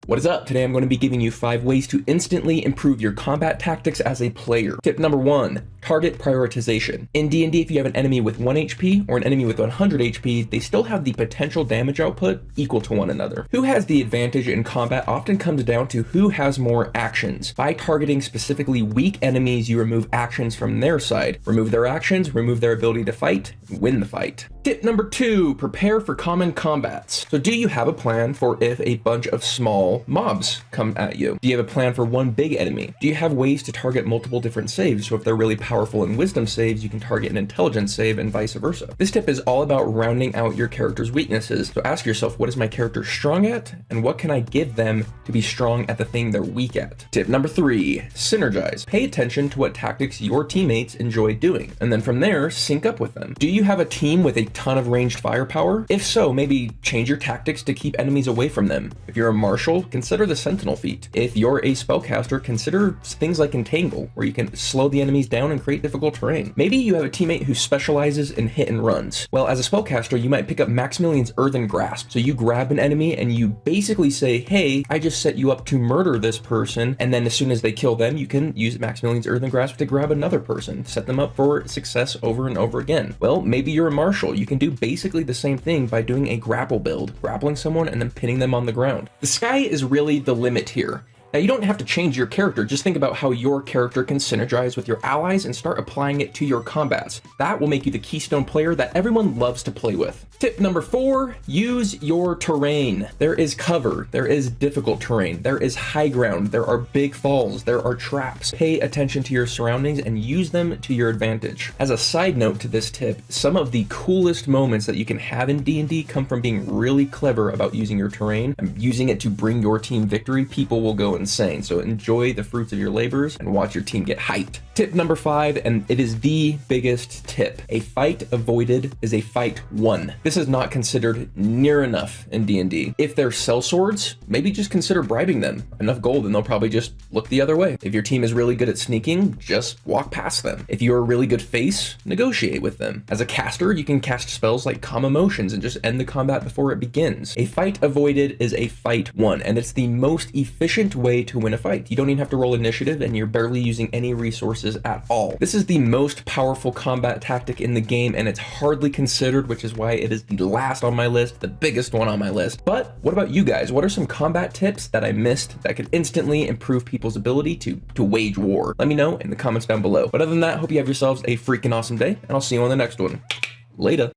What is up? Today I'm going to be giving you 5 ways to instantly improve your combat tactics as a player. Tip number 1, target prioritization. In D&D, if you have an enemy with 1 HP or an enemy with 100 HP, they still have the potential damage output equal to one another. Who has the advantage in combat often comes down to who has more actions. By targeting specifically weak enemies, you remove actions from their side. Remove their actions, remove their ability to fight, win the fight. Tip number 2, prepare for common combats. So do you have a plan for if a bunch of small mobs come at you? Do you have a plan for one big enemy? Do you have ways to target multiple different saves? So if they're really powerful in wisdom saves, you can target an intelligence save and vice versa. This tip is all about rounding out your character's weaknesses. So ask yourself, what is my character strong at? And what can I give them to be strong at the thing they're weak at? Tip number 3, synergize. Pay attention to what tactics your teammates enjoy doing. And then from there, sync up with them. Do you have a team with a ton of ranged firepower? If so, maybe change your tactics to keep enemies away from them. If you're a martial, consider the sentinel feat. If you're a spellcaster, consider things like entangle, where you can slow the enemies down and create difficult terrain. Maybe you have a teammate who specializes in hit and runs. Well, as a spellcaster, you might pick up Maximilian's Earthen Grasp. So you grab an enemy and you basically say, hey, I just set you up to murder this person. And then as soon as they kill them, you can use Maximilian's Earthen Grasp to grab another person, set them up for success over and over again. Well, maybe you're a martial. You can do basically the same thing by doing a grapple build, grappling someone and then pinning them on the ground. The sky is really the limit here. Now, you don't have to change your character, just think about how your character can synergize with your allies and start applying it to your combats. That will make you the keystone player that everyone loves to play with. Tip number 4, use your terrain. There is cover, there is difficult terrain, there is high ground, there are big falls, there are traps. Pay attention to your surroundings and use them to your advantage. As a side note to this tip, some of the coolest moments that you can have in D&D come from being really clever about using your terrain and using it to bring your team victory. People will go insane. So enjoy the fruits of your labors and watch your team get hyped. Tip number 5, and it is the biggest tip. A fight avoided is a fight won. This is not considered near enough in D&D. If they're sellswords, maybe just consider bribing them. Enough gold and they'll probably just look the other way. If your team is really good at sneaking, just walk past them. If you're a really good face, negotiate with them. As a caster, you can cast spells like Calm Emotions and just end the combat before it begins. A fight avoided is a fight won, and it's the most efficient way to win a fight. You don't even have to roll initiative and you're barely using any resources at all. This is the most powerful combat tactic in the game and it's hardly considered, which is why it is the last on my list, the biggest one on my list. But what about you guys? What are some combat tips that I missed that could instantly improve people's ability to wage war? Let me know in the comments down below. But other than that, hope you have yourselves a freaking awesome day and I'll see you on the next one. Later.